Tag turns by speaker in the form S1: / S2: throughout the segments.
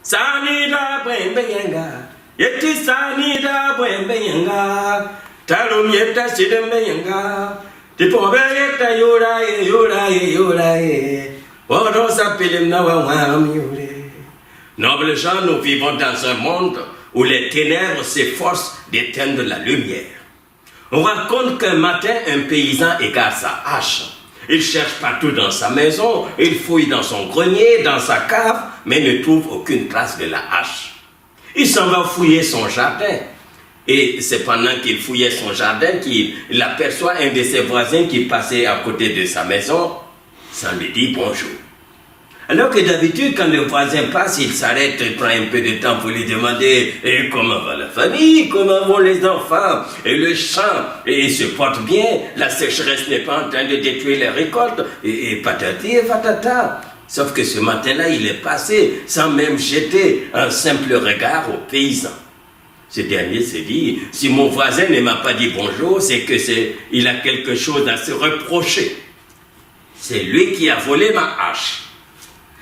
S1: Sanida Bembeyenga, Yeti Sanida Bembeyenga, Talum Yeta Sidembeyenga, Tipobeta Yura, Odo s'appelle Nawam Yure. Nobles gens, nous vivons dans un monde où les ténèbres s'efforcent d'éteindre la lumière. On raconte qu'un matin, un paysan égare sa hache. Il cherche partout dans sa maison, il fouille dans son grenier, dans sa cave, mais ne trouve aucune trace de la hache. Il s'en va fouiller son jardin. Et c'est pendant qu'il fouillait son jardin qu'il aperçoit un de ses voisins qui passait à côté de sa maison, sans lui dire bonjour. Alors que d'habitude, quand le voisin passe, il s'arrête, il prend un peu de temps pour lui demander comment va la famille, comment vont les enfants, et le champ, et il se porte bien, la sécheresse n'est pas en train de détruire les récoltes, et patati et patata. Sauf que ce matin-là, il est passé sans même jeter un simple regard au paysan. Ce dernier s'est dit, si mon voisin ne m'a pas dit bonjour, c'est que il a quelque chose à se reprocher. C'est lui qui a volé ma hache.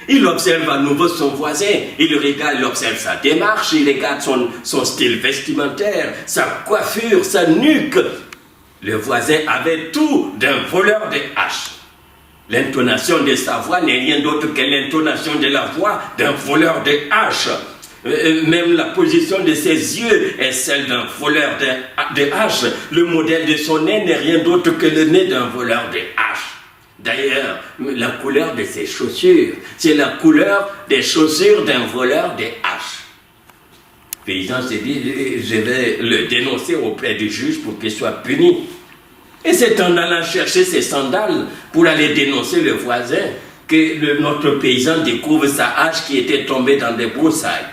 S1: Il observe à nouveau son voisin, il regarde, il observe sa démarche, il regarde son style vestimentaire, sa coiffure, sa nuque. Le voisin avait tout d'un voleur de hache. L'intonation de sa voix n'est rien d'autre que l'intonation de la voix d'un voleur de hache. Même la position de ses yeux est celle d'un voleur de hache. Le modèle de son nez n'est rien d'autre que le nez d'un voleur de hache. D'ailleurs, la couleur de ses chaussures, c'est la couleur des chaussures d'un voleur de hache. Le paysan s'est dit, je vais le dénoncer auprès du juge pour qu'il soit puni. Et c'est en allant chercher ses sandales pour aller dénoncer le voisin que notre paysan découvre sa hache qui était tombée dans des broussailles.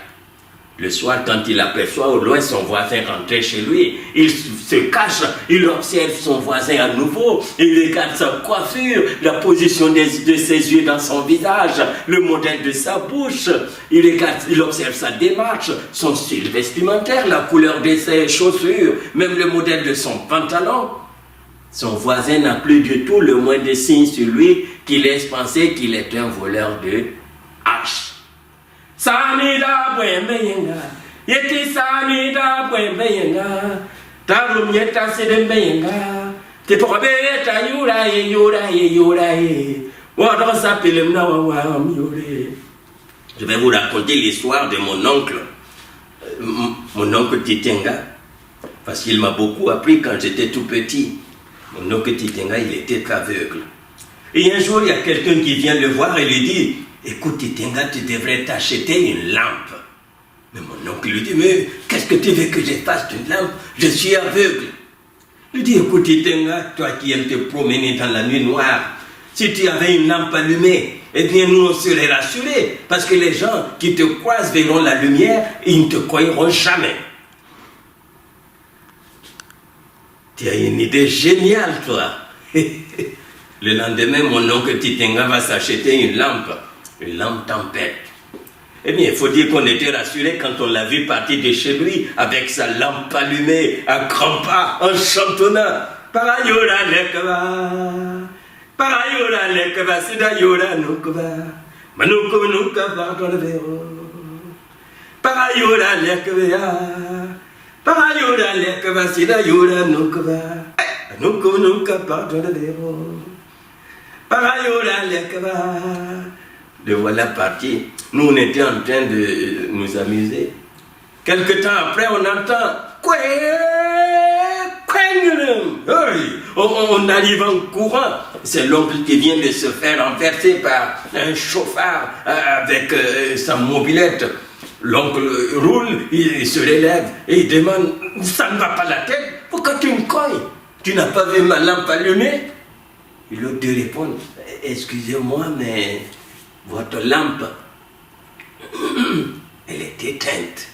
S1: Le soir, quand il aperçoit au loin son voisin rentrer chez lui, il se cache, il observe son voisin à nouveau, il regarde sa coiffure, la position de ses yeux dans son visage, le modèle de sa bouche, il observe sa démarche, son style vestimentaire, la couleur de ses chaussures, même le modèle de son pantalon. Son voisin n'a plus du tout le moindre signe sur lui qui laisse penser qu'il est un voleur de hache. Sanida Bembeyenga, Yeti Sanida Bembeyenga, Talum Yeta Sidembeyenga, Tipobeta Yura, Odo s'appelle Nawam Yure. Je vais vous raconter l'histoire de mon oncle Titenga, parce qu'il m'a beaucoup appris quand j'étais tout petit. Mon oncle Titenga, il était aveugle. Et un jour, il y a quelqu'un qui vient le voir et lui dit, écoute Titenga, tu devrais t'acheter une lampe. Mais mon oncle lui dit, mais qu'est-ce que tu veux que je fasse d'une lampe? Je suis aveugle. Il dit, écoute Titenga, toi qui aimes te promener dans la nuit noire, si tu avais une lampe allumée, eh bien nous on serait rassurés, parce que les gens qui te croisent verront la lumière et ils ne te croiront jamais. Tu as une idée géniale, toi. Le lendemain, mon oncle Titenga va s'acheter une lampe tempête. Eh bien, il faut dire qu'on était rassurés quand on l'a vu partir de chez lui avec sa lampe allumée, à grands pas, en chantonnant. Parayora lekva, sida yora nukva, manuko nuka pardon le véro. Parayora lekva, sida yora nukva, manuko nuka pardon le véro. Parayora lekva. Le voilà parti. Nous, on était en train de nous amuser. Quelque temps après, on entend on arrive en courant. C'est l'oncle qui vient de se faire renverser par un chauffard avec sa mobilette. L'oncle roule, il se relève et il demande, ça ne va pas la tête? Pourquoi tu me cognes? Tu n'as pas vu ma lampe allumée? Et l'autre répond, excusez-moi, mais votre lampe, elle est éteinte.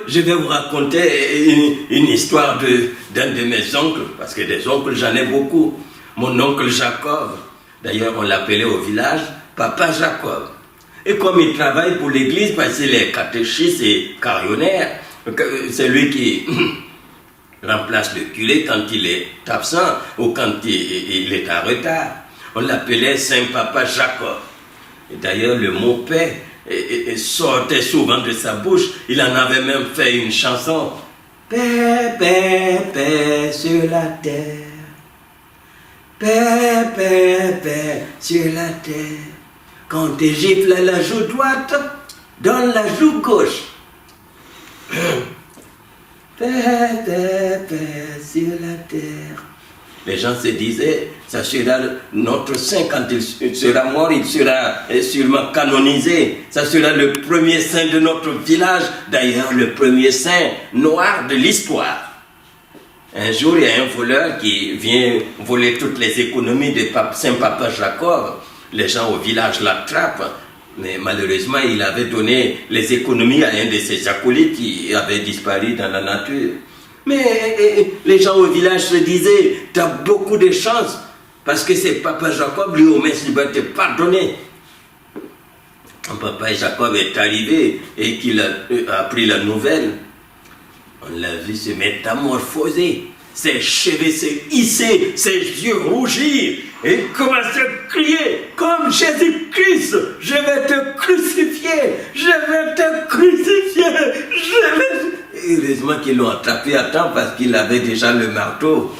S1: Je vais vous raconter une histoire d'un de mes oncles, parce que des oncles j'en ai beaucoup. Mon oncle Jacob, d'ailleurs on l'appelait au village Papa Jacob. Et comme il travaille pour l'église, parce qu'il est catéchiste et carillonnaire, c'est lui remplace le curé quand il est absent ou quand il est en retard. On l'appelait Saint-Papa Jacob. Et d'ailleurs, le mot paix sortait souvent de sa bouche. Il en avait même fait une chanson. Paix, paix, paix sur la terre. Paix, paix, paix sur la terre. Quand tu gifles la joue droite, donne la joue gauche. Paix, paix, paix sur la terre. Les gens se disaient, ça sera notre saint, quand il sera mort, il sera sûrement canonisé. Ça sera le premier saint de notre village, d'ailleurs le premier saint noir de l'histoire. Un jour, il y a un voleur qui vient voler toutes les économies de Saint-Papa Jacob. Les gens au village l'attrapent, mais malheureusement, il avait donné les économies à un de ses acolytes qui avait disparu dans la nature. Mais les gens au village se disaient, tu as beaucoup de chance, parce que c'est Papa Jacob, lui au moins, il va te pardonner. Quand Papa Jacob est arrivé et qu'il a appris la nouvelle, on l'a vu se métamorphoser, ses cheveux se hisser, ses yeux rougir, et il commence à crier, comme Jésus-Christ, je vais te crucifier, je vais te crucifier, je vais... Heureusement qu'ils l'ont attrapé à temps parce qu'il avait déjà le marteau.